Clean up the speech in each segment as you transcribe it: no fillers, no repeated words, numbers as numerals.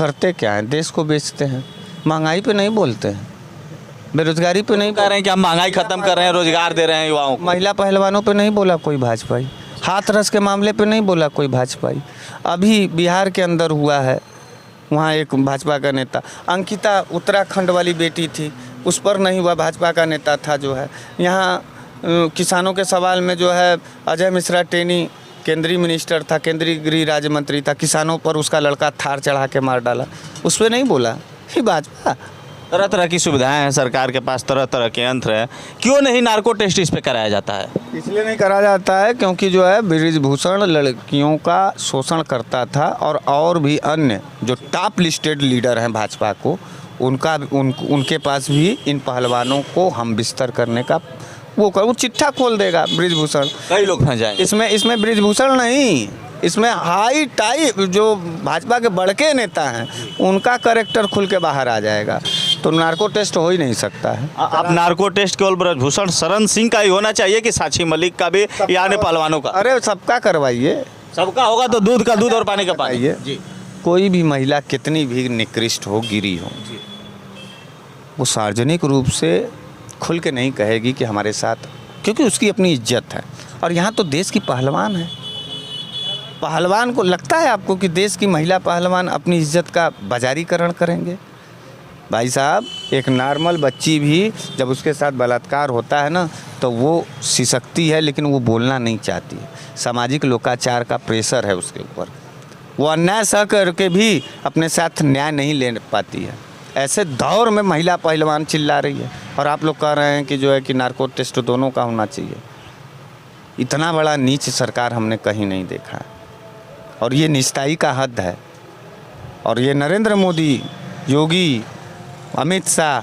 करते क्या हैं, देश को बेचते हैं। महंगाई पे नहीं बोलते हैं, बेरोजगारी पे नहीं कह रहे हैं कि हम महंगाई खत्म कर रहे हैं, रोजगार दे रहे हैं युवाओं को। महिला पहलवानों पे नहीं बोला कोई भाजपाई, हाथरस के मामले पे नहीं बोला कोई भाजपाई। अभी बिहार के अंदर हुआ है, वहाँ एक भाजपा का नेता अंकिता उत्तराखंड वाली बेटी थी, उस पर नहीं हुआ, भाजपा का नेता था जो है। यहाँ किसानों के सवाल में जो है अजय मिश्रा टेनी केंद्रीय मिनिस्टर था, केंद्रीय गृह राज्य मंत्री था, किसानों पर उसका लड़का थार चढ़ा के मार डाला, उस पर नहीं बोला। ये भाजपा। तरह तरह की सुविधाएं हैं सरकार के पास, तरह तरह के यंत्र हैं, क्यों नहीं नार्को टेस्ट इस पे कराया जाता है? इसलिए नहीं करा जाता है क्योंकि जो है बृजभूषण लड़कियों का शोषण करता था, और भी अन्य जो टॉप लिस्टेड लीडर हैं भाजपा को, उनके पास भी इन पहलवानों को हम बिस्तर करने का वो चिट्ठा खोल देगा बृजभूषण। कई लोग फंस जाएंगे इसमें बृजभूषण नहीं, इसमें हाई टाइप जो भाजपा के बड़के नेता हैं उनका कैरेक्टर खुल के बाहर आ जाएगा, तो नार्को टेस्ट हो ही नहीं सकता है। अब नार्को टेस्ट केवल बृजभूषण शरण सिंह का ही होना चाहिए कि साक्षी मलिक का भी, या अन्य पहलवानों का? अरे सबका करवाइए, सबका होगा तो दूध का दूध और पानी का पानी। जी। कोई भी महिला कितनी भी निकृष्ट हो, गिरी हो, वो सार्वजनिक रूप से खुल के नहीं कहेगी कि हमारे साथ, क्योंकि उसकी अपनी इज्जत है। और यहाँ तो देश की पहलवान है, पहलवान को लगता है आपको कि देश की महिला पहलवान अपनी इज्जत का बाजारीकरण करेंगे? भाई साहब, एक नॉर्मल बच्ची भी जब उसके साथ बलात्कार होता है ना, तो वो सिसकती है, लेकिन वो बोलना नहीं चाहती है। सामाजिक लोकाचार का प्रेशर है उसके ऊपर, वो अन्याय सह करके भी अपने साथ न्याय नहीं ले पाती है। ऐसे दौर में महिला पहलवान चिल्ला रही है, और आप लोग कह रहे हैं कि जो है कि नार्को टेस्ट दोनों का होना चाहिए। इतना बड़ा नीच सरकार हमने कहीं नहीं देखा है, और ये निस्ताई का हद है। और ये नरेंद्र मोदी, योगी, अमित शाह,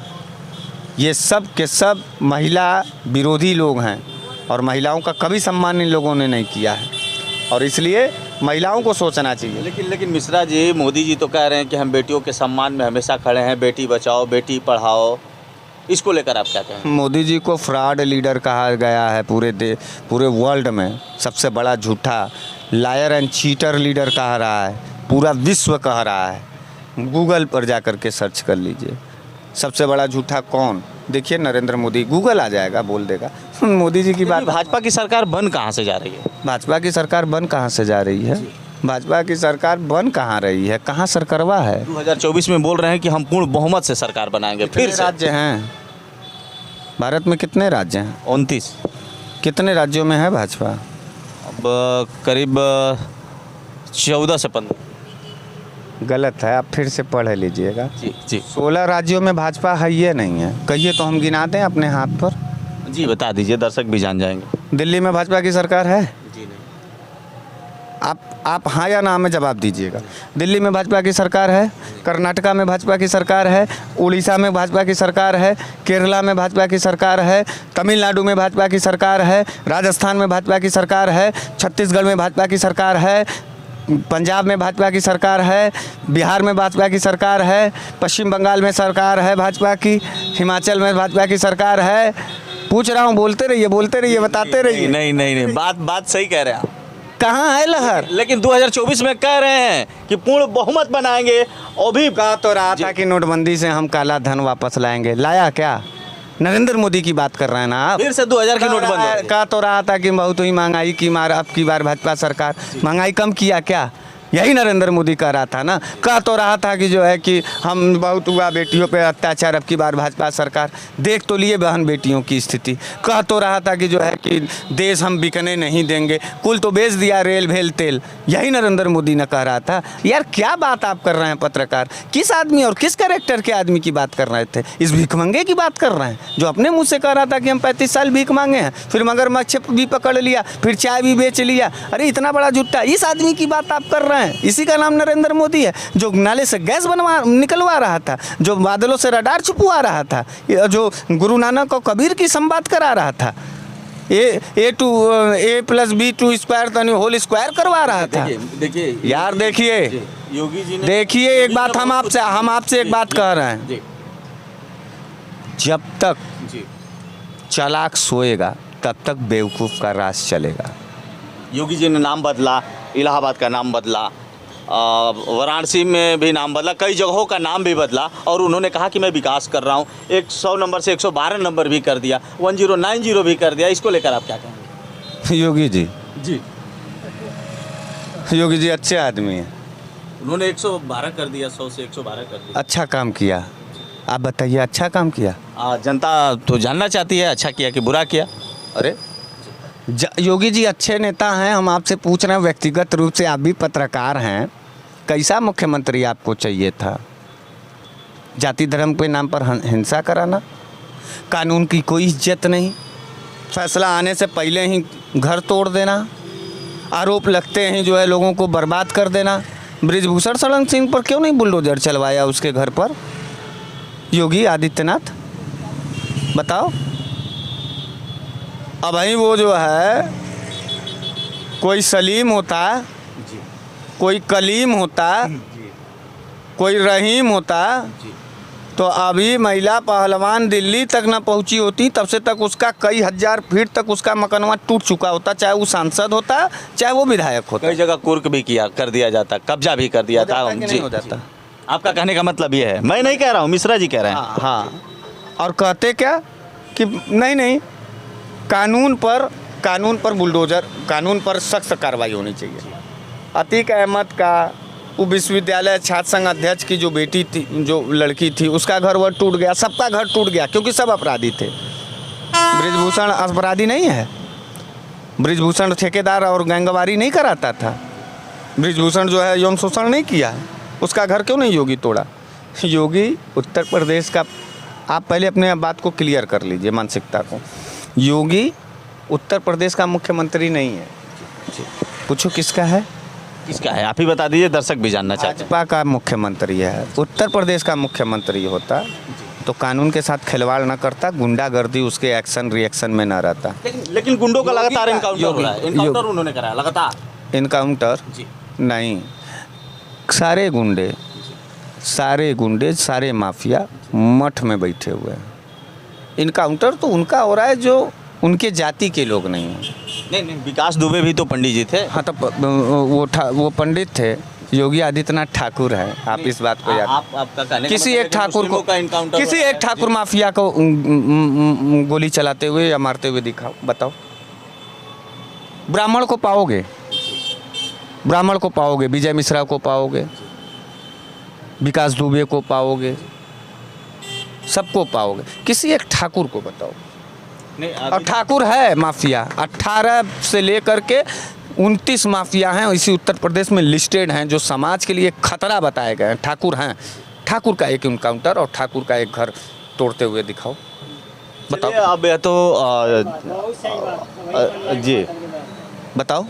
ये सब के सब महिला विरोधी लोग हैं, और महिलाओं का कभी सम्मान इन लोगों ने नहीं किया है, और इसलिए महिलाओं को सोचना चाहिए। लेकिन मिश्रा जी, मोदी जी तो कह रहे हैं कि हम बेटियों के सम्मान में हमेशा खड़े हैं, बेटी बचाओ बेटी पढ़ाओ, इसको लेकर आप क्या कहें? मोदी जी को फ्रॉड लीडर कहा गया है, पूरे वर्ल्ड में सबसे बड़ा झूठा, लायर एंड चीटर लीडर कह रहा है, पूरा विश्व कह रहा है। गूगल पर जा कर के सर्च कर लीजिए, सबसे बड़ा झूठा कौन, देखिए नरेंद्र मोदी, गूगल आ जाएगा, बोल देगा। मोदी जी की बात। भाजपा की सरकार बन कहाँ से जा रही है? भाजपा की सरकार बन कहाँ से जा रही है? भाजपा की सरकार बन कहाँ रही है, कहाँ सरकारवा है? 2024 में बोल रहे हैं कि हम पूर्ण बहुमत से सरकार बनाएंगे। फिर राज्य हैं भारत में, कितने राज्य हैं? 29। कितने राज्यों में है भाजपा? अब करीब 14 से 15। गलत है, आप फिर से पढ़ लीजिएगा। जी 16 राज्यों में भाजपा है, ये नहीं है। कहिए तो हम गिना दें अपने हाथ पर? जी बता दीजिए, दर्शक भी जान जाएंगे। दिल्ली में भाजपा की सरकार है? जी नहीं। आप हाँ या ना में जवाब दीजिएगा। दिल्ली में भाजपा की सरकार है, कर्नाटका में भाजपा की सरकार है, उड़ीसा में भाजपा की सरकार है, केरला में भाजपा की सरकार है, तमिलनाडु में भाजपा की सरकार है, राजस्थान में भाजपा की सरकार है, छत्तीसगढ़ में भाजपा की सरकार है, पंजाब में भाजपा की सरकार है, बिहार में भाजपा की सरकार है, पश्चिम बंगाल में सरकार है भाजपा की, हिमाचल में भाजपा की सरकार है। पूछ रहा हूँ, बोलते रहिए बताते रहिए। नहीं, बात सही कह रहे हैं आप। कहाँ है लहर? लेकिन 2024 में कह रहे हैं कि पूर्ण बहुमत बनाएंगे, और भी कहा तो रहा था कि नोटबंदी से हम काला धन वापस लाएंगे, लाया क्या? नरेंद्र मोदी की बात कर रहे हैं ना आप? फिर से 2000 की नोटबंदी। कहा तो रहा था कि बहुत ही महंगाई की मार, अब की बार भाजपा सरकार महंगाई कम किया क्या? यही नरेंद्र मोदी कह रहा था ना। कह तो रहा था कि जो है कि हम बहुत हुआ बेटियों पे अत्याचार, अब की बार भाजपा सरकार। देख तो लिए बहन बेटियों की स्थिति। कह तो रहा था कि जो है कि देश हम बिकने नहीं देंगे, कुल तो बेच दिया रेल भेल तेल। यही नरेंद्र मोदी ने कह रहा था। यार क्या बात आप कर रहे हैं पत्रकार? किस आदमी और किस कैरेक्टर के आदमी की बात कर रहे थे? इस भिखमंगे की बात कर रहे हैं जो अपने मुँह से कह रहा था कि हम 35 साल भीख मांगे हैं, फिर मगरमच्छ भी पकड़ लिया, फिर चाय भी बेच लिया। अरे इतना बड़ा झूठा, इस आदमी की बात आप कर रहे हैं। इसी का नाम नरेंद्र मोदी है, जो नाले से गैस निकलवा रहा था, जो बादलों से रडार छुपवा रहा था, जो गुरु नानक और कबीर की संवाद करा रहा था, A+B² होल स्क्वायर करवा रहा था। देखिए यार, देखिए योगी जी ने, देखिए एक बात हम आपसे एक बात कह रहे हैं। जब तक चालाक सोएगा तब तक बेवकूफ़ का राज चलेगा। योगी जी ने नाम बदला, इलाहाबाद का नाम बदला, वाराणसी में भी नाम बदला, कई जगहों का नाम भी बदला और उन्होंने कहा कि मैं विकास कर रहा हूँ। 100 नंबर से 112 नंबर भी कर दिया, 1090 भी कर दिया। इसको लेकर आप क्या कहेंगे? योगी जी जी, योगी जी अच्छे आदमी हैं, उन्होंने 112 कर दिया, 100 से 112 कर दिया। अच्छा काम किया। आप बताइए, अच्छा काम किया? जनता तो जानना चाहती है अच्छा किया कि बुरा किया। अरे योगी जी अच्छे नेता हैं। हम आपसे पूछ रहे हैं व्यक्तिगत रूप से, आप भी पत्रकार हैं, कैसा मुख्यमंत्री आपको चाहिए था? जाति धर्म के नाम पर हिंसा कराना, कानून की कोई इज्जत नहीं, फैसला आने से पहले ही घर तोड़ देना, आरोप लगते हैं जो है लोगों को बर्बाद कर देना। बृजभूषण शरण सिंह पर क्यों नहीं बुलडोजर चलवाया उसके घर पर? योगी आदित्यनाथ बताओ। अब वही वो जो है, कोई सलीम होता, कोई कलीम होता, कोई रहीम होता, तो अभी महिला पहलवान दिल्ली तक ना पहुंची होती, तब से तक उसका कई हजार फीट तक उसका मकनवा टूट चुका होता, चाहे वो सांसद होता चाहे वो विधायक होता। कई जगह कुर्क भी किया कर दिया जाता, कब्जा भी कर दिया था। नहीं हो जाता। आपका कहने का मतलब ये है, मैं नहीं कह रहा हूँ, मिश्रा जी कह रहे हैं। हाँ, और कहते क्या कि नहीं, कानून पर बुलडोजर, कानून पर सख्त कार्रवाई होनी चाहिए। अतीक अहमद का वो विश्वविद्यालय छात्र संघ अध्यक्ष की जो बेटी थी, जो लड़की थी, उसका घर वह टूट गया, सबका घर टूट गया, क्योंकि सब अपराधी थे। बृजभूषण अपराधी नहीं है। बृजभूषण ठेकेदार और गैंगवारी नहीं कराता था। बृजभूषण जो है यौन शोषण नहीं किया, उसका घर क्यों नहीं योगी तोड़ा? योगी उत्तर प्रदेश का, आप पहले अपने बात को क्लियर कर लीजिए, मानसिकता को। योगी उत्तर प्रदेश का मुख्यमंत्री नहीं है। पूछो किसका है? किसका है आप ही बता दीजिए, दर्शक भी जानना चाहते हैं। भाजपा का मुख्यमंत्री है। उत्तर प्रदेश का मुख्यमंत्री होता तो कानून के साथ खिलवाड़ न करता, गुंडागर्दी उसके एक्शन रिएक्शन में न रहता। लेकिन गुंडों का लगातार इनकाउंटर हो रहा है। इनकाउंटर उन्होंने कराया लगातार। इनकाउंटर नहीं, सारे गुंडे सारे माफिया मठ में बैठे हुए हैं। इनकाउंटर तो उनका हो रहा है जो उनके जाति के लोग नहीं हैं। नहीं, विकास दुबे भी तो पंडित जी थे। हाँ, तो वो पंडित थे। योगी आदित्यनाथ ठाकुर है। आप इस बात को याद, आपका कहने किसी एक ठाकुर को, किसी एक ठाकुर माफिया को गोली चलाते हुए या मारते हुए दिखाओ, बताओ। ब्राह्मण को पाओगे, विजय मिश्रा को पाओगे, विकास दुबे को पाओगे, सबको पाओगे, किसी एक ठाकुर को बताओ। और ठाकुर है माफिया, 18 से लेकर के 29 माफिया हैं इसी उत्तर प्रदेश में लिस्टेड हैं, जो समाज के लिए खतरा बताए गए हैं। ठाकुर हैं। ठाकुर का एक इनकाउंटर और ठाकुर का एक घर तोड़ते हुए दिखाओ, बताओ। अब यह तो जी बताओ।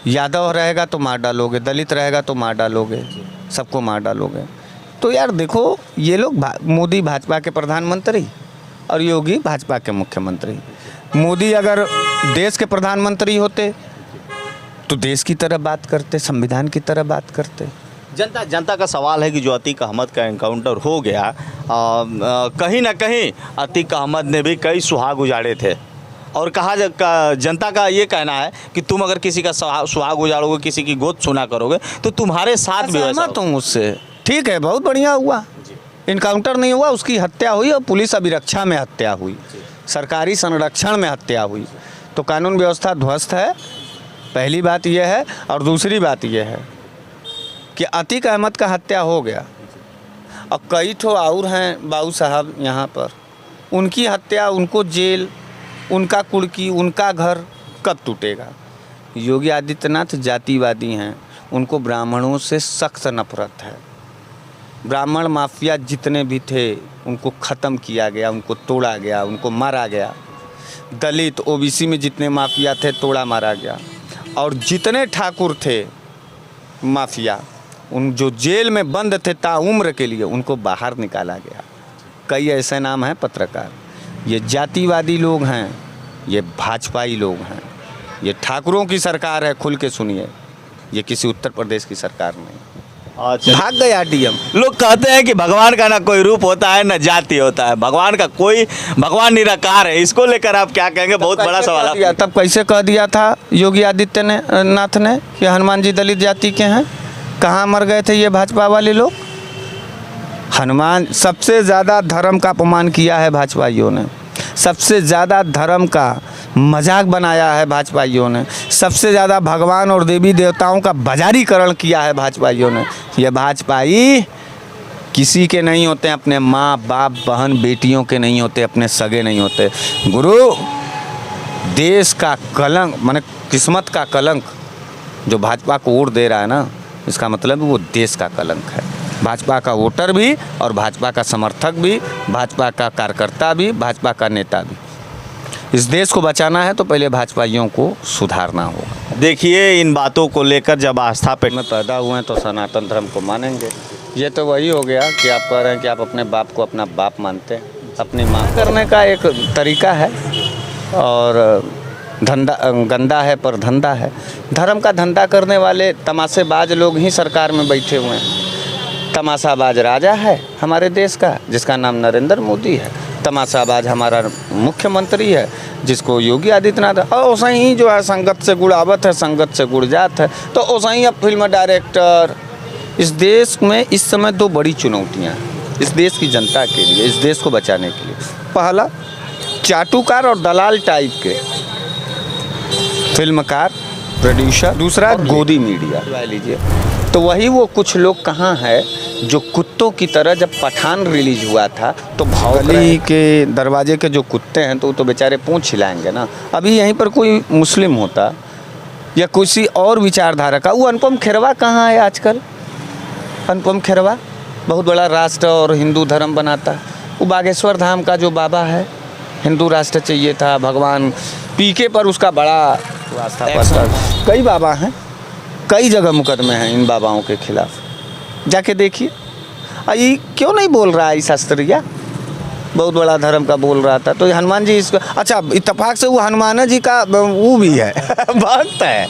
यादव रहेगा तो मार डालोगे, दलित रहेगा तो मार डालोगे, सबको मार डालोगे। तो यार देखो, ये लोग मोदी भाजपा के प्रधानमंत्री और योगी भाजपा के मुख्यमंत्री। मोदी अगर देश के प्रधानमंत्री होते तो देश की तरह बात करते, संविधान की तरह बात करते। जनता का सवाल है कि जो अतीक अहमद का एनकाउंटर हो गया, कहीं ना कहीं अतीक अहमद ने भी कई सुहाग उजाड़े थे और जनता का ये कहना है कि तुम अगर किसी का सुहाग उजाड़ोगे, किसी की गोद सुना करोगे तो तुम्हारे साथ भी वैसा तुम उससे। ठीक है, बहुत बढ़िया हुआ, इनकाउंटर नहीं हुआ, उसकी हत्या हुई और पुलिस अभिरक्षा में हत्या हुई, सरकारी संरक्षण में हत्या हुई, तो कानून व्यवस्था ध्वस्त है। पहली बात यह है। और दूसरी बात यह है कि अतीक अहमद का हत्या हो गया और कई ठो और हैं बाबू साहब यहाँ पर, उनकी हत्या, उनको जेल, उनका कुर्की, उनका घर कब टूटेगा? योगी आदित्यनाथ जातिवादी हैं, उनको ब्राह्मणों से सख्त नफरत है। ब्राह्मण माफिया जितने भी थे उनको ख़त्म किया गया, उनको तोड़ा गया, उनको मारा गया। दलित ओबीसी में जितने माफिया थे तोड़ा मारा गया, और जितने ठाकुर थे माफिया, उन जो जेल में बंद थे ताउम्र के लिए, उनको बाहर निकाला गया। कई ऐसे नाम हैं पत्रकार। ये जातिवादी लोग हैं, ये भाजपाई लोग हैं, ये ठाकुरों की सरकार है, खुल के सुनिए। ये किसी उत्तर प्रदेश की सरकार नहीं। भाग गया डीएम। लोग कहते हैं कि भगवान का ना कोई रूप होता है ना जाति होता है, भगवान निराकार है। इसको लेकर आप क्या कहेंगे? बहुत बड़ा सवाल है। तब कैसे कह दिया था योगी आदित्यनाथ ने कि हनुमान जी दलित जाति के हैं? कहाँ मर गए थे ये भाजपा वाले लोग? हनुमान सबसे ज़्यादा धर्म का अपमान किया है भाजपाइयों ने, सबसे ज़्यादा धर्म का मजाक बनाया है भाजपाइयों ने, सबसे ज़्यादा भगवान और देवी देवताओं का बाजारीकरण किया है भाजपाइयों ने। ये भाजपाई किसी के नहीं होते, अपने माँ बाप बहन बेटियों के नहीं होते, अपने सगे नहीं होते। गुरु, देश का कलंक माने किस्मत का कलंक जो भाजपा को वोट दे रहा है ना, इसका मतलब वो देश का कलंक है। भाजपा का वोटर भी और भाजपा का समर्थक भी, भाजपा का कार्यकर्ता भी, भाजपा का नेता भी। इस देश को बचाना है तो पहले भाजपाइयों को सुधारना होगा। देखिए, इन बातों को लेकर जब आस्था पे में पैदा हुए हैं तो सनातन धर्म को मानेंगे। ये तो वही हो गया कि आप कह रहे हैं कि आप अपने बाप को अपना बाप मानते हैं, अपनी माँ करने का एक तरीका है और धंधा गंदा है पर धंधा है। धर्म का धंधा करने वाले तमाशेबाज लोग ही सरकार में बैठे हुए हैं। तमाशाबाज राजा है हमारे देश का जिसका नाम नरेंद्र मोदी है, तमाशाबाज हमारा मुख्यमंत्री है जिसको योगी आदित्यनाथ है, और वैसा ही जो है संगत से गुड़ावत है, संगत से गुड़जात है। तो वैसा ही अब फिल्म डायरेक्टर। इस देश में इस समय दो बड़ी चुनौतियाँ हैं इस देश की जनता के लिए, इस देश को बचाने के लिए। पहला, चाटुकार और दलाल टाइप के फिल्मकार, प्रोड्यूसर। दूसरा, गोदी मीडिया लीजिए। तो वही वो कुछ लोग कहाँ है जो कुत्तों की तरह, जब पठान रिलीज हुआ था तो गली के दरवाजे के जो कुत्ते हैं तो बेचारे पूंछ हिलाएंगे ना। अभी यहीं पर कोई मुस्लिम होता या किसी और विचारधारा का, वो अनुपम खेरवा कहाँ है आजकल? अनुपम खेरवा बहुत बड़ा राष्ट्र और हिंदू धर्म बनाता। वो बागेश्वर धाम का जो बाबा है, हिंदू राष्ट्र चाहिए था, भगवान पीके पर उसका बड़ा आस्था पास्ता। कई बाबा हैं, कई जगह मुकदमे हैं इन बाबाओं के खिलाफ, जाके देखिए। ये क्यों नहीं बोल रहा है शास्त्रिया? बहुत बड़ा धर्म का बोल रहा था। तो हनुमान जी इसको, अच्छा इत्तेफाक से वो हनुमान जी का वो भी है भक्त है।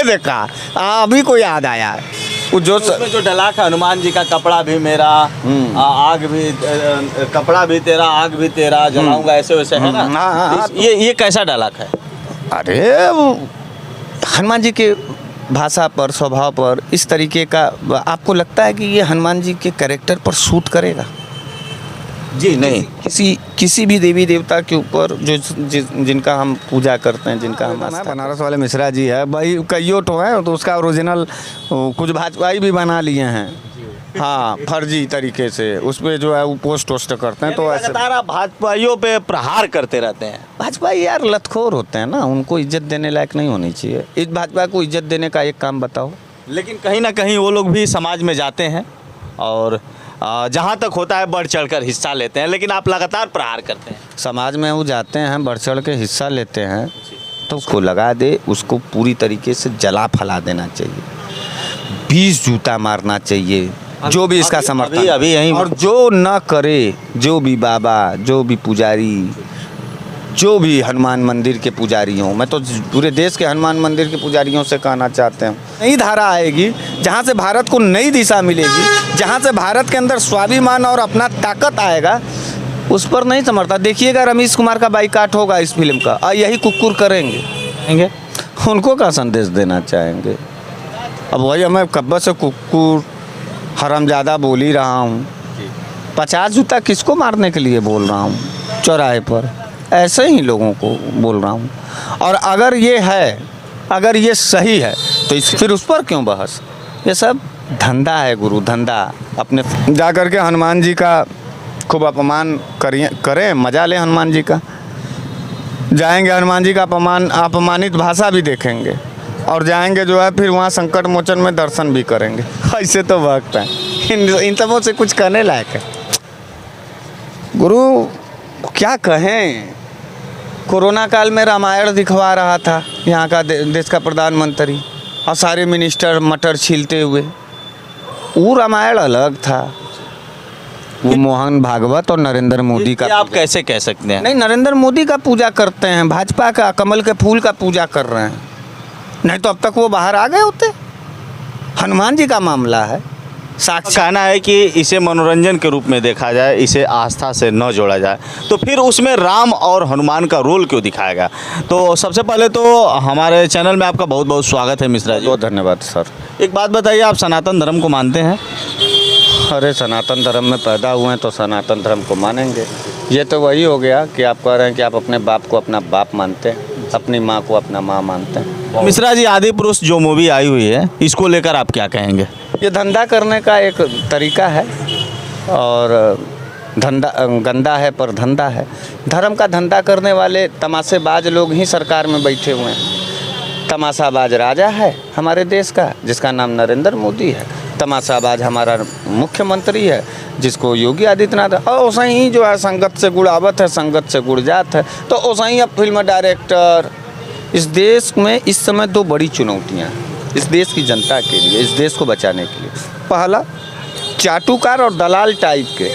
देखा, अभी को याद आया वो जो डलाक है, हनुमान जी का कपड़ा भी मेरा, आग भी, कपड़ा भी तेरा, आग भी तेरा, जलाऊंगा, ऐसे वैसे है ना। हाँ, ये कैसा डलाक है? अरे वो हनुमान जी के भाषा पर, स्वभाव पर इस तरीके का आपको लगता है कि ये हनुमान जी के कैरेक्टर पर सूट करेगा? जी नहीं। किसी भी देवी देवता के ऊपर जो जिनका हम पूजा करते हैं, जिनका हम बनारस वाले मिश्रा जी है भाई, कईयों तो है, तो उसका ओरिजिनल कुछ भाजपाई भी बना लिए हैं। हाँ, फर्जी तरीके से उस पर जो है वो पोस्ट वोस्ट करते हैं। तो ऐसे भाजपाइयों पे प्रहार करते रहते हैं। भाजपाई यार लतखोर होते हैं ना, उनको इज्जत देने लायक नहीं होनी चाहिए। इस भाजपा को इज्जत देने का एक काम बताओ। लेकिन कहीं ना कहीं वो लोग भी समाज में जाते हैं और जहाँ तक होता है बढ़ चढ़ कर हिस्सा लेते हैं, लेकिन आप लगातार प्रहार करते हैं। समाज में वो जाते हैं, बढ़ चढ़ के हिस्सा लेते हैं, तो उसको लगा दे, उसको पूरी तरीके से जला फैला देना चाहिए, 20 जूता मारना चाहिए जो भी इसका समर्थन अभी यहीं। और जो न करे, जो भी बाबा, जो भी पुजारी, जो भी हनुमान मंदिर के पुजारी हों, मैं तो पूरे देश के हनुमान मंदिर के पुजारियों से कहना चाहते हैं, नई धारा आएगी जहाँ से भारत को नई दिशा मिलेगी, जहाँ से भारत के अंदर स्वाभिमान और अपना ताकत आएगा, उस पर नहीं समर्थन। देखिएगा रमेश कुमार का बाइकाट होगा इस फिल्म का, और यही कुक्कुर करेंगे। उनको क्या संदेश देना चाहेंगे? अब वही मैं कब्बा से कुक्कुर हरामजादा बोल ही रहा हूँ, 50 जूता किसको मारने के लिए बोल रहा हूँ चौराहे पर? ऐसे ही लोगों को बोल रहा हूँ। और अगर ये है, अगर ये सही है तो फिर उस पर क्यों बहस? ये सब धंधा है गुरु, धंधा। अपने जा कर के हनुमान जी का खूब अपमान करें, मजा लें हनुमान जी का। जाएंगे हनुमान जी का अपमानित भाषा भी देखेंगे और जाएंगे जो है फिर वहाँ संकट मोचन में दर्शन भी करेंगे। ऐसे तो वक्त है, इन सबों से कुछ कहने लायक है गुरु? क्या कहें? कोरोना काल में रामायण दिखवा रहा था यहाँ का देश का प्रधानमंत्री, और सारे मिनिस्टर मटर छीलते हुए। वो रामायण अलग था, वो मोहन भागवत और नरेंद्र मोदी का। आप कैसे कह सकते हैं? नहीं, नरेंद्र मोदी का पूजा करते हैं, भाजपा का कमल के फूल का पूजा कर रहे हैं, नहीं तो अब तक वो बाहर आ गए होते। हनुमान जी का मामला है, साक्षी कहना है कि इसे मनोरंजन के रूप में देखा जाए, इसे आस्था से न जोड़ा जाए, तो फिर उसमें राम और हनुमान का रोल क्यों दिखाया गया? तो सबसे पहले तो हमारे चैनल में आपका बहुत बहुत स्वागत है मिश्रा जी। बहुत धन्यवाद सर। एक बात बताइए, आप सनातन धर्म को मानते हैं? अरे सनातन धर्म में पैदा हुए हैं तो सनातन धर्म को मानेंगे। ये तो वही हो गया कि आप कह रहे हैं कि आप अपने बाप को अपना बाप मानते हैं, अपनी माँ को अपना माँ मानते हैं। मिश्रा जी, आदि पुरुष जो मूवी आई हुई है, इसको लेकर आप क्या कहेंगे? ये धंधा करने का एक तरीका है और धंधा गंदा है पर धंधा है। धर्म का धंधा करने वाले तमाशेबाज लोग ही सरकार में बैठे हुए हैं। तमाशाबाज राजा है हमारे देश का जिसका नाम नरेंद्र मोदी है। तमाशाबाज हमारा मुख्यमंत्री है जिसको योगी आदित्यनाथ है। और वैसे ही जो है संगत से गुड़ावत है, संगत से गुड़ जात है। तो वैसे ही अब फिल्म डायरेक्टर, इस देश में इस समय दो बड़ी चुनौतियाँ हैं इस देश की जनता के लिए, इस देश को बचाने के लिए। पहला, चाटुकार और दलाल टाइप के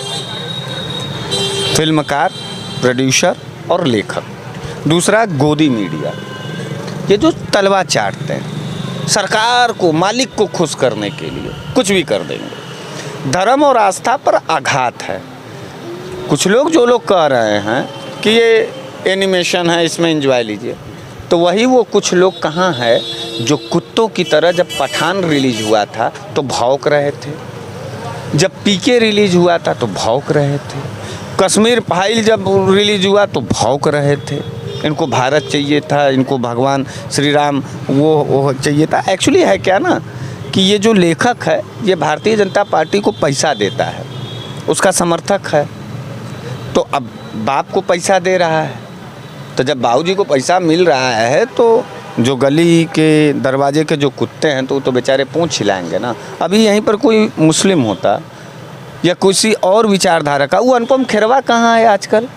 फिल्मकार, प्रोड्यूसर और लेखक। दूसरा, गोदी मीडिया, ये जो तलवा चाटते हैं सरकार को, मालिक को खुश करने के लिए कुछ भी कर देंगे। धर्म और आस्था पर आघात है। कुछ लोग जो लोग कह रहे हैं कि ये एनिमेशन है, इसमें एंजॉय लीजिए, तो वही वो कुछ लोग कहाँ है जो कुत्तों की तरह जब पठान रिलीज हुआ था तो भौंक रहे थे, जब पीके रिलीज हुआ था तो भौंक रहे थे, कश्मीर फाइल जब रिलीज हुआ तो भौंक रहे थे। इनको भारत चाहिए था, इनको भगवान श्री राम वो चाहिए था। एक्चुअली है क्या ना कि ये जो लेखक है ये भारतीय जनता पार्टी को पैसा देता है, उसका समर्थक है। तो अब बाप को पैसा दे रहा है, तो जब बाबूजी को पैसा मिल रहा है तो जो गली के दरवाजे के जो कुत्ते हैं तो बेचारे पूंछ हिलाएंगे ना। अभी यहीं पर कोई मुस्लिम होता या किसी और विचारधारा का, वो अनुपम खेरवा कहाँ है आजकल?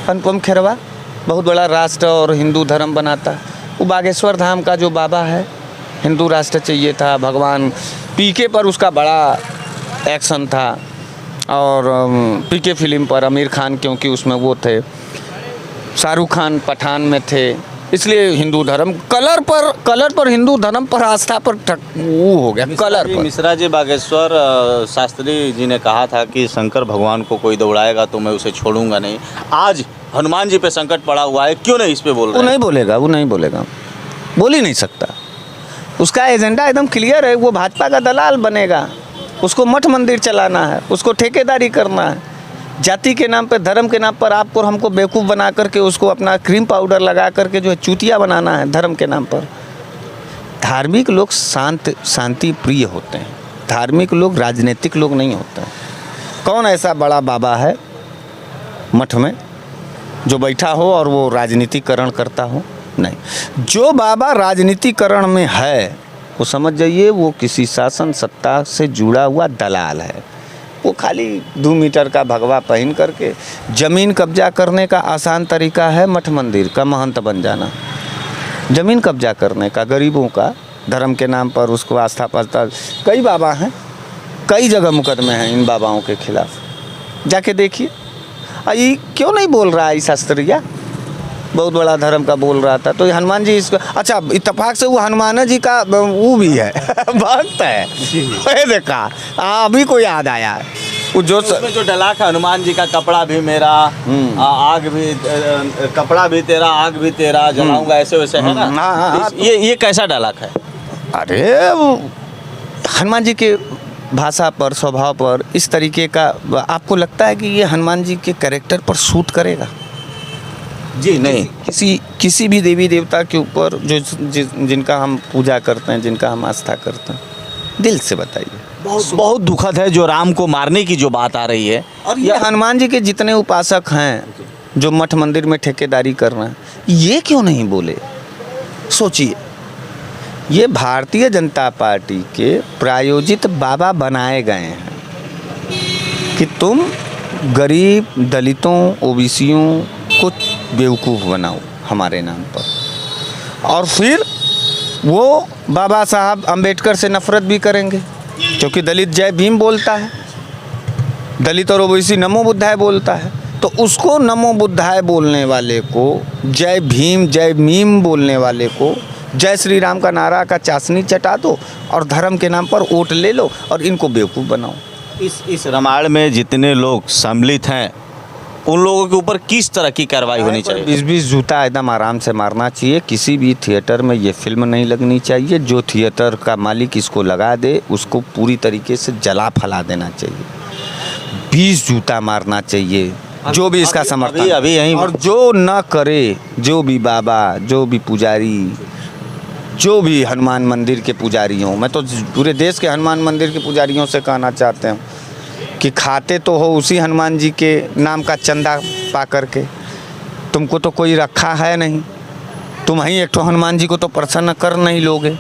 अनुपम खेरवा बहुत बड़ा राष्ट्र और हिंदू धर्म बनाता है। वो बागेश्वर धाम का जो बाबा है, हिंदू राष्ट्र चाहिए था, भगवान पीके पर उसका बड़ा एक्शन था। और पीके फिल्म पर आमिर खान, क्योंकि उसमें वो थे, शाहरुख खान पठान में थे, इसलिए हिंदू धर्म कलर पर हिंदू धर्म पर आस्था पर वो हो गया कलर पर। मिश्रा जी, बागेश्वर शास्त्री जी ने कहा था कि शंकर भगवान को कोई दौड़ाएगा तो मैं उसे छोड़ूंगा नहीं। आज हनुमान जी पे संकट पड़ा हुआ है, क्यों नहीं इस पे बोल रहे? वो नहीं बोलेगा, बोल ही नहीं सकता। उसका एजेंडा एकदम क्लियर है, वो भाजपा का दलाल बनेगा, उसको मठ मंदिर चलाना है, उसको ठेकेदारी करना है, जाति के नाम पे, धर्म के नाम पर आपको हमको बेवकूफ़ बना करके उसको अपना क्रीम पाउडर लगा करके जो है चूतिया बनाना है धर्म के नाम पर। धार्मिक लोग शांति प्रिय होते हैं, धार्मिक लोग राजनीतिक लोग नहीं होते हैं। कौन ऐसा बड़ा बाबा है मठ में जो बैठा हो और वो राजनीतिकरण करता हो? नहीं। जो बाबा राजनीतिकरण में है वो समझ जाइए वो किसी शासन सत्ता से जुड़ा हुआ दलाल है। वो खाली 2 मीटर का भगवा पहन करके ज़मीन कब्जा करने का आसान तरीका है मठ मंदिर का महंत बन जाना। ज़मीन कब्जा करने का, गरीबों का, धर्म के नाम पर उसको आस्था पास्था। कई बाबा हैं, कई जगह मुकदमे हैं इन बाबाओं के खिलाफ, जाके देखिए। ये क्यों नहीं बोल रहा है शास्त्रिया? बहुत बड़ा धर्म का बोल रहा था। तो हनुमान जी इसको, अच्छा इत्तेफाक से वो हनुमान जी का वो भी है भक्त है, ये देखा। हाँ, अभी को याद आया वो जो उसमें जो डलाक है हनुमान जी का, कपड़ा भी मेरा, आग भी, कपड़ा भी तेरा, आग भी तेरा, जलाऊंगा, ऐसे वैसे है ना। हाँ, ये कैसा डलाक है? अरे वो हनुमान जी के भाषा पर, स्वभाव पर इस तरीके का आपको लगता है कि ये हनुमान जी के कैरेक्टर पर सूट करेगा? जी नहीं। किसी भी देवी देवता के ऊपर जो जिनका हम पूजा करते हैं, जिनका हम आस्था करते हैं, दिल से बताइए। बहुत दुखद है जो राम को मारने की जो बात आ रही है। और ये हनुमान जी के जितने उपासक हैं जो मठ मंदिर में ठेकेदारी कर रहे हैं, ये क्यों नहीं बोले? सोचिए, ये भारतीय जनता पार्टी के प्रायोजित बाबा बनाए गए हैं कि तुम गरीब, दलितों, ओबीसियों को बेवकूफ़ बनाओ हमारे नाम पर। और फिर वो बाबा साहब अंबेडकर से नफ़रत भी करेंगे क्योंकि दलित जय भीम बोलता है, दलित और ओबीसी नमो बुद्धाय बोलता है। तो उसको नमो बुद्धाय बोलने वाले को, जय भीम जय मीम बोलने वाले को जय श्री राम का नारा का चाशनी चटा दो और धर्म के नाम पर वोट ले लो और इनको बेवकूफ़ बनाओ। इस रामायण में जितने लोग सम्मिलित हैं उन लोगों के ऊपर किस तरह की कार्रवाई होनी चाहिए? 20-20 जूता एकदम आराम से मारना चाहिए। किसी भी थिएटर में ये फिल्म नहीं लगनी चाहिए। जो थिएटर का मालिक इसको लगा दे उसको पूरी तरीके से जला फैला देना चाहिए। 20 जूता मारना चाहिए जो भी इसका समर्थन अभी यहीं और जो न करे, जो भी बाबा, जो भी पुजारी, जो भी हनुमान मंदिर के पुजारी हों, मैं तो पूरे देश के हनुमान मंदिर के पुजारियों से कहना चाहते हैं कि खाते तो हो उसी हनुमान जी के नाम का चंदा पा करके, तुमको तो कोई रखा है नहीं, तुम ही एक तो हनुमान जी को तो प्रसन्न कर नहीं लोगे।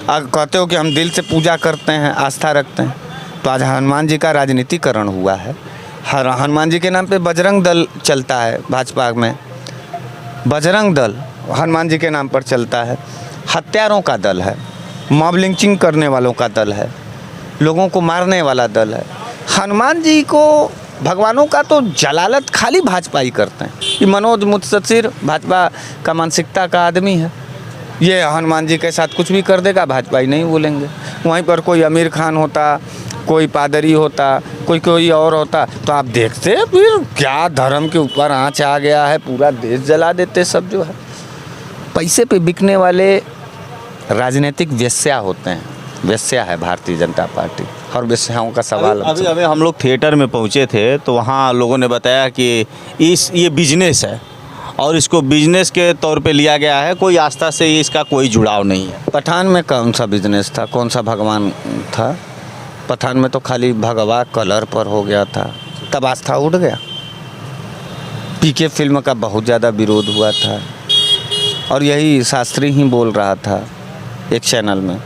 अगर कहते हो कि हम दिल से पूजा करते हैं, आस्था रखते हैं, तो आज हनुमान जी का राजनीतिकरण हुआ है। हनुमान जी के नाम पे बजरंग दल चलता है भाजपा में, बजरंग दल हनुमान जी के नाम पर चलता है। हत्यारों का दल है, मॉब लिंचिंग करने वालों का दल है, लोगों को मारने वाला दल है। हनुमान जी को भगवानों का तो जलालत खाली भाजपा ही करते हैं। ये मनोज मुतसिर भाजपा का मानसिकता का आदमी है, ये हनुमान जी के साथ कुछ भी कर देगा, भाजपा ही नहीं बोलेंगे। वहीं पर कोई आमिर खान होता, कोई पादरी होता, कोई और होता, तो आप देखते फिर क्या धर्म के ऊपर आँच आ गया है, पूरा देश जला देते सब। जो है पैसे पे बिकने वाले राजनीतिक वेश्या होते हैं, वेश्या है भारतीय जनता पार्टी और वेश्याओं का सवाल। अभी हम लोग थिएटर में पहुंचे थे तो वहाँ लोगों ने बताया कि ये बिजनेस है और इसको बिजनेस के तौर पे लिया गया है, कोई आस्था से इसका कोई जुड़ाव नहीं है। पठान में कौन सा बिजनेस था, कौन सा भगवान था? पठान में तो खाली भगवा कलर पर हो गया था, तब आस्था उड़ गया। पीके फिल्म का बहुत ज़्यादा विरोध हुआ था और यही शास्त्री ही बोल रहा था एक चैनल में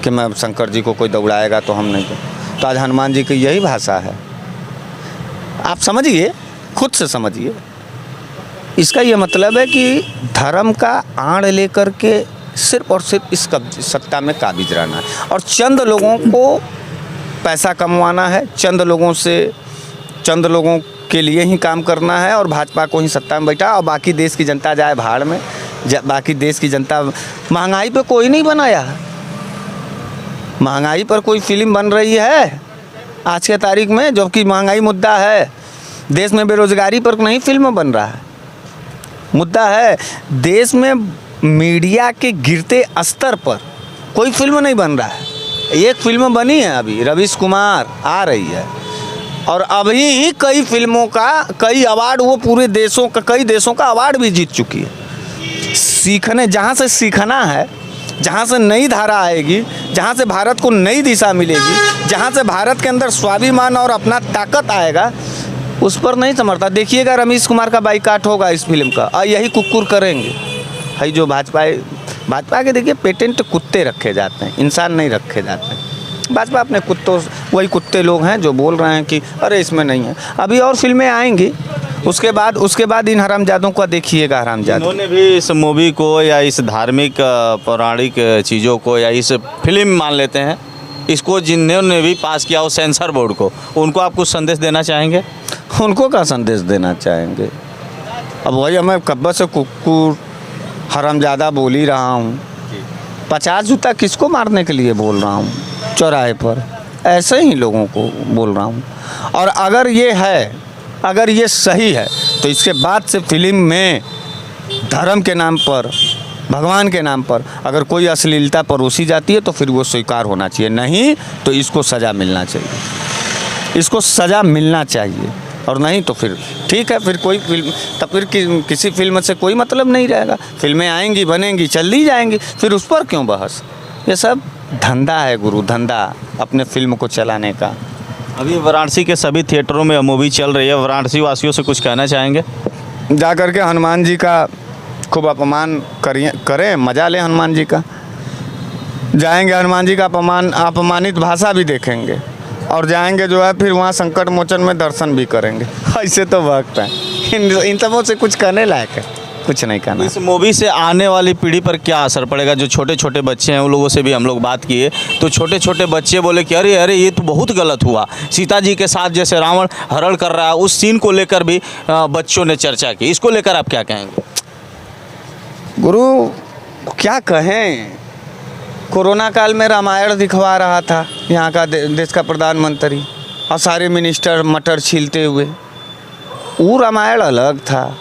कि मैं शंकर जी को कोई दौड़ाएगा तो हम नहीं। तो आज हनुमान जी की यही भाषा है। आप समझिए, खुद से समझिए। इसका ये मतलब है कि धर्म का आड़ लेकर के सिर्फ और सिर्फ इस सत्ता में काबिज रहना है और चंद लोगों को पैसा कमवाना है, चंद लोगों के लिए ही काम करना है और भाजपा को ही सत्ता में बैठा और बाकी देश की जनता जाए भाड़ में। बाकी देश की जनता, महंगाई पे कोई नहीं बनाया है, महंगाई पर कोई फिल्म बन रही है आज के तारीख में, जबकि महंगाई मुद्दा है। देश में बेरोजगारी पर नहीं फिल्म बन रहा है, मुद्दा है देश में मीडिया के गिरते स्तर पर कोई फिल्म नहीं बन रहा है। एक फिल्म बनी है अभी, रवीश कुमार आ रही है और अभी ही कई फिल्मों का कई अवार्ड, वो पूरे देशों का कई देशों का अवार्ड भी जीत चुकी है। सीखने, जहाँ से सीखना है, जहाँ से नई धारा आएगी, जहाँ से भारत को नई दिशा मिलेगी, जहाँ से भारत के अंदर स्वाभिमान और अपना ताकत आएगा, उस पर नहीं समझता। देखिएगा रवीश कुमार का बाइकाट होगा इस फिल्म का और यही कुकुर करेंगे। है जो भाजपा के देखिए पेटेंट कुत्ते रखे जाते हैं, इंसान नहीं रखे जाते हैं। भाजपा अपने कुत्तों, वही कुत्ते लोग हैं जो बोल रहे हैं कि अरे इसमें नहीं है। अभी और फिल्में आएंगी, उसके बाद इन हरामजादों को देखिएगा। हरामजादों उन्होंने भी इस मूवी को या इस धार्मिक पौराणिक चीज़ों को या इस फिल्म मान लेते हैं, इसको जिन्होंने भी पास किया हो सेंसर बोर्ड को, उनको आप कुछ संदेश देना चाहेंगे? उनको क्या संदेश देना चाहेंगे? अब वही मैं कब्बा से कुकुर हरामजादा बोल ही रहा हूँ। 50 जूता किसको मारने के लिए बोल रहा हूँ चौराहे पर? ऐसे ही लोगों को बोल रहा हूँ। और अगर ये सही है तो इसके बाद से फिल्म में धर्म के नाम पर, भगवान के नाम पर अगर कोई अश्लीलता परोसी जाती है तो फिर वो स्वीकार होना चाहिए, नहीं तो इसको सज़ा मिलना चाहिए, इसको सज़ा मिलना चाहिए। और नहीं तो फिर ठीक है, फिर कोई फिल्म, तब फिर किसी फिल्म से कोई मतलब नहीं रहेगा। फिल्में आएंगी, बनेंगी, चल दी जाएंगी, फिर उस पर क्यों बहस? ये सब धंधा है गुरु, धंधा अपने फिल्म को चलाने का। अभी वाराणसी के सभी थिएटरों में मूवी चल रही है, वाराणसी वासियों से कुछ कहना चाहेंगे? जा कर के हनुमान जी का खूब अपमान करें, मजा लें हनुमान जी का। जाएंगे हनुमान जी का अपमानित भाषा भी देखेंगे और जाएंगे जो है फिर वहाँ संकट मोचन में दर्शन भी करेंगे। ऐसे तो वक्त है, इन सबों से कुछ कहने लायक है, कुछ नहीं कहना। इस मूवी से आने वाली पीढ़ी पर क्या असर पड़ेगा? जो छोटे छोटे बच्चे हैं उन लोगों से भी हम लोग बात किए तो छोटे छोटे बच्चे बोले कि अरे अरे ये तो बहुत गलत हुआ। सीता जी के साथ जैसे रावण हरण कर रहा है, उस सीन को लेकर भी बच्चों ने चर्चा की। इसको लेकर आप क्या कहेंगे? गुरु क्या कहें, कोरोना काल में रामायण दिखवा रहा था यहाँ का देश का प्रधानमंत्री, और सारे मिनिस्टर मटर छीलते हुए। वो रामायण अलग था,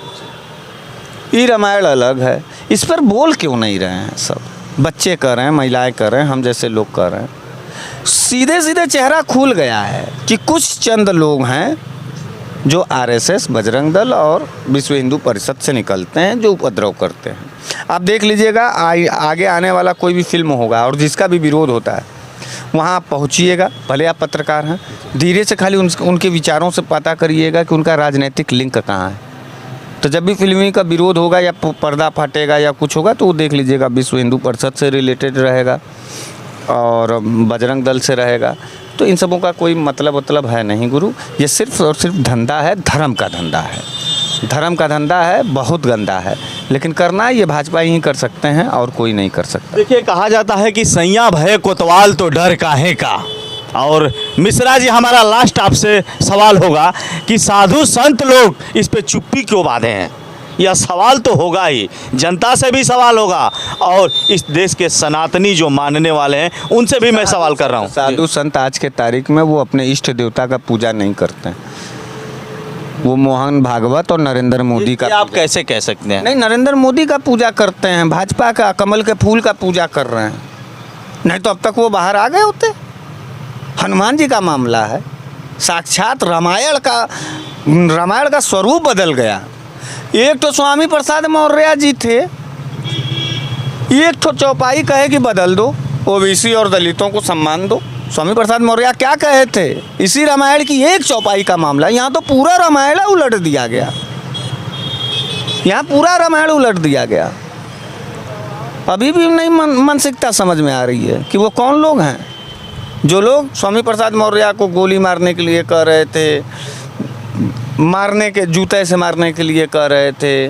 ये रामायण अलग है। इस पर बोल क्यों नहीं रहे हैं? सब बच्चे कर रहे हैं, महिलाएं कर रहे हैं, हम जैसे लोग कर रहे हैं। सीधे सीधे चेहरा खुल गया है कि कुछ चंद लोग हैं जो आरएसएस, बजरंग दल और विश्व हिंदू परिषद से निकलते हैं, जो उपद्रव करते हैं। आप देख लीजिएगा, आगे आने वाला कोई भी फिल्म होगा और जिसका भी विरोध होता है, वहाँ आप पहुँचिएगा, भले आप पत्रकार हैं, धीरे से खाली उनके विचारों से पता करिएगा कि उनका राजनीतिक लिंक कहाँ है। तो जब भी फिल्मी का विरोध होगा या पर्दा फटेगा या कुछ होगा, तो वो देख लीजिएगा विश्व हिंदू परिषद से रिलेटेड रहेगा और बजरंग दल से रहेगा। तो इन सबों का कोई मतलब है नहीं गुरु। ये सिर्फ और सिर्फ धंधा है, धर्म का धंधा है। धर्म का धंधा है, बहुत गंदा है, लेकिन करना ये भाजपा ही कर सकते हैं और कोई नहीं कर सकता। देखिए, कहा जाता है कि सैया भय कोतवाल तो डर काहे का। और मिश्रा जी, हमारा लास्ट आपसे सवाल होगा कि साधु संत लोग इस पे चुप्पी क्यों बांधे हैं? यह सवाल तो होगा ही, जनता से भी सवाल होगा और इस देश के सनातनी जो मानने वाले हैं उनसे भी मैं सवाल कर रहा हूँ। साधु संत आज के तारीख में वो अपने इष्ट देवता का पूजा नहीं करते हैं। वो मोहन भागवत और नरेंद्र मोदी का आप कैसे कह सकते हैं? नहीं, नरेंद्र मोदी का पूजा करते हैं, भाजपा का कमल के फूल का पूजा कर रहे हैं। नहीं तो अब तक वो बाहर आ गए होते। हनुमान जी का मामला है, साक्षात रामायण का स्वरूप बदल गया। एक तो स्वामी प्रसाद मौर्य जी थे, एक तो चौपाई कहे कि बदल दो, ओबीसी और दलितों को सम्मान दो। स्वामी प्रसाद मौर्य क्या कहे थे? इसी रामायण की एक चौपाई का मामला, यहाँ तो पूरा रामायण उलट दिया गया। यहाँ पूरा रामायण उलट दिया गया। अभी भी नहीं मानसिकता समझ में आ रही है कि वो कौन लोग हैं जो लोग स्वामी प्रसाद मौर्य को गोली मारने के लिए कह रहे थे, मारने के जूते से मारने के लिए कह रहे थे,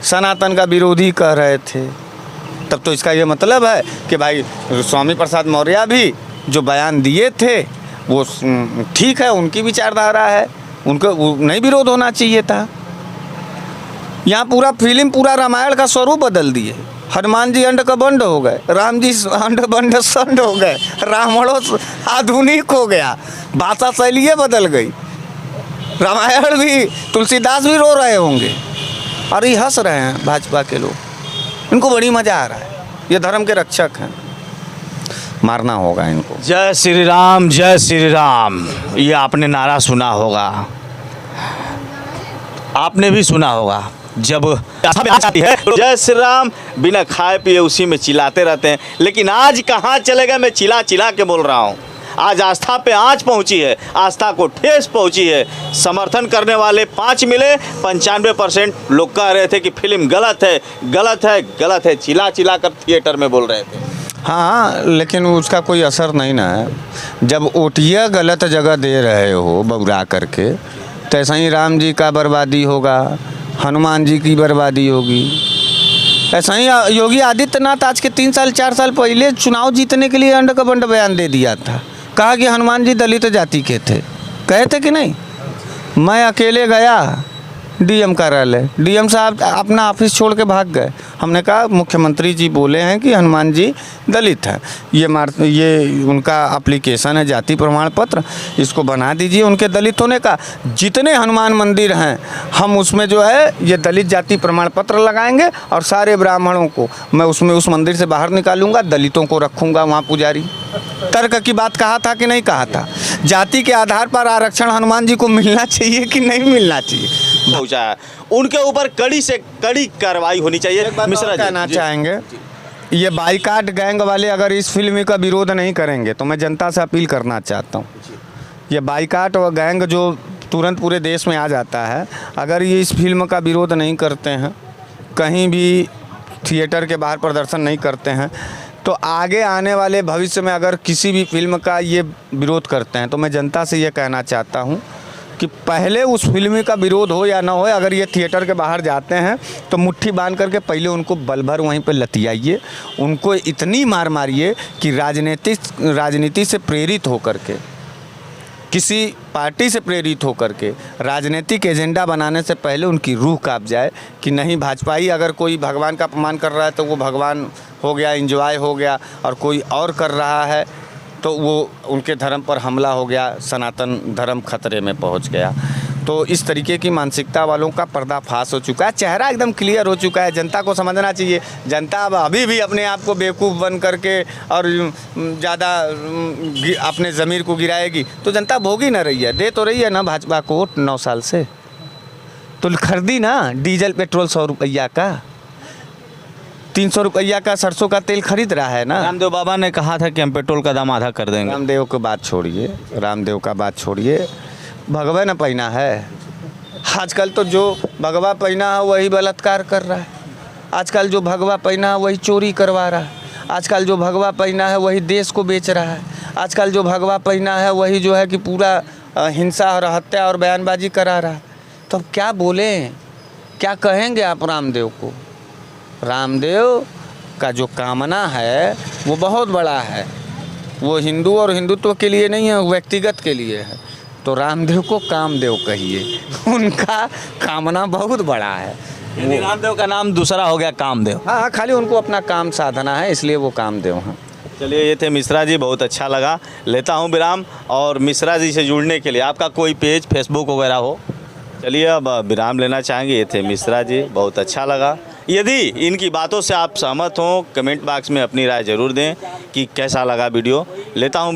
सनातन का विरोधी कह रहे थे। तब तो इसका ये मतलब है कि भाई स्वामी प्रसाद मौर्य भी जो बयान दिए थे वो ठीक है, उनकी विचारधारा है, उनको नहीं विरोध होना चाहिए था। यहाँ पूरा फिल्म, पूरा रामायण का स्वरूप बदल दिए। हनुमान जी अंड का बंड हो गए, राम जी अंड बंड संड हो गए, रावणों आधुनिक हो गया, भाषा शैली बदल गई। रामायण भी, तुलसीदास भी रो रहे होंगे और ये हंस रहे हैं भाजपा के लोग, इनको बड़ी मज़ा आ रहा है। ये धर्म के रक्षक हैं, मारना होगा इनको। जय श्री राम, जय श्री राम, ये आपने नारा सुना होगा, आपने भी सुना होगा। जब आती है जय श्री राम, बिना खाए पिए उसी में चिल्लाते रहते हैं। लेकिन आज कहाँ चले गए? मैं चिल्ला चिल्ला के बोल रहा हूँ। आज आस्था पे आँच पहुँची है, आस्था को ठेस पहुँची है। समर्थन करने वाले 5 मिले, 95% लोग कह रहे थे कि फिल्म गलत है, गलत है, गलत है, चिल्ला चिल्ला कर थिएटर में बोल रहे थे। हाँ, लेकिन उसका कोई असर नहीं ना है। जब ओटिया गलत जगह दे रहे हो बउरा करके, तो ऐसा ही राम जी का बर्बादी होगा, हनुमान जी की बर्बादी होगी। ऐसा ही योगी आदित्यनाथ आज के 3 साल 4 साल पहले चुनाव जीतने के लिए अंड का बंड बयान दे दिया था। कहा कि हनुमान जी दलित जाति के थे, कहे थे कि नहीं? मैं अकेले गया डीएम कार्यालय, डीएम साहब अपना ऑफिस छोड़ के भाग गए। हमने कहा मुख्यमंत्री जी बोले हैं कि हनुमान जी दलित हैं, ये उनका एप्लीकेशन है जाति प्रमाण पत्र, इसको बना दीजिए उनके दलित होने का। जितने हनुमान मंदिर हैं हम उसमें जो है ये दलित जाति प्रमाण पत्र लगाएंगे और सारे ब्राह्मणों को मैं उसमें उस मंदिर से बाहर निकालूंगा, दलितों को रखूँगा वहाँ पुजारी। तर्क की बात कहा था कि नहीं कहा था? जाति के आधार पर आरक्षण हनुमान जी को मिलना चाहिए कि नहीं मिलना चाहिए, पहुंचा है। उनके ऊपर कड़ी से कड़ी कार्रवाई होनी चाहिए। मिश्रा जी कहना चाहेंगे, ये बाइकाट गैंग वाले अगर इस फिल्म का विरोध नहीं करेंगे तो मैं जनता से अपील करना चाहता हूँ, ये बाइकाट और गैंग जो तुरंत पूरे देश में आ जाता है, अगर ये इस फिल्म का विरोध नहीं करते हैं, कहीं भी थिएटर के बाहर प्रदर्शन नहीं करते हैं, तो आगे आने वाले भविष्य में अगर किसी भी फिल्म का ये विरोध करते हैं तो मैं जनता से ये कहना चाहता हूँ कि पहले उस फिल्म का विरोध हो या ना हो, अगर ये थिएटर के बाहर जाते हैं तो मुट्ठी बांध करके पहले उनको बल भर वहीं पर लतियाइए, उनको इतनी मार मारिए कि राजनीति से प्रेरित हो करके किसी पार्टी से प्रेरित होकर के राजनीतिक एजेंडा बनाने से पहले उनकी रूह काँप जाए कि नहीं, भाजपाई अगर कोई भगवान का अपमान कर रहा है तो वो भगवान हो गया, एंजॉय हो गया, और कोई और कर रहा है तो वो उनके धर्म पर हमला हो गया, सनातन धर्म खतरे में पहुंच गया। तो इस तरीके की मानसिकता वालों का पर्दाफाश हो चुका है, चेहरा एकदम क्लियर हो चुका है। जनता को समझना चाहिए, जनता अब अभी भी अपने आप को बेवकूफ़ बन करके और ज़्यादा अपने ज़मीर को गिराएगी तो जनता भोग ही ना रही है, दे तो रही है ना भाजपा को वोट 9 साल से। तो खरीदी ना डीजल पेट्रोल 100 रुपया का, 300 रुपया का सरसों का तेल खरीद रहा है ना। रामदेव बाबा ने कहा था कि हम पेट्रोल का दाम आधा कर देंगे। रामदेव की बात छोड़िए, रामदेव का बात छोड़िए, भगवा न पहना है। आजकल तो जो भगवा पहना है वही बलात्कार कर रहा है, आजकल जो भगवा पहना है वही चोरी करवा रहा है, आजकल जो भगवा पहना है वही देश को बेच रहा है, आजकल जो भगवा पहना है वही जो है कि पूरा हिंसा और हत्या और बयानबाजी करा रहा है। तो अब क्या बोलें, क्या कहेंगे आप रामदेव को? रामदेव का जो कामना है वो बहुत बड़ा है, वो हिंदू और हिंदुत्व के लिए नहीं है, व्यक्तिगत के लिए है। तो रामदेव को कामदेव कहिए, उनका कामना बहुत बड़ा है। यानी रामदेव का नाम दूसरा हो गया कामदेव। हाँ, खाली उनको अपना काम साधना है, इसलिए वो कामदेव हैं। चलिए, ये थे मिश्रा जी, बहुत अच्छा लगा। लेता हूँ विराम, और मिश्रा जी से जुड़ने के लिए आपका कोई पेज फेसबुक वगैरह हो? चलिए, अब विराम लेना चाहेंगे। ये थे मिश्रा जी, बहुत अच्छा लगा। यदि इनकी बातों से आप सहमत हों, कमेंट बॉक्स में अपनी राय ज़रूर दें कि कैसा लगा वीडियो। लेता हूँ।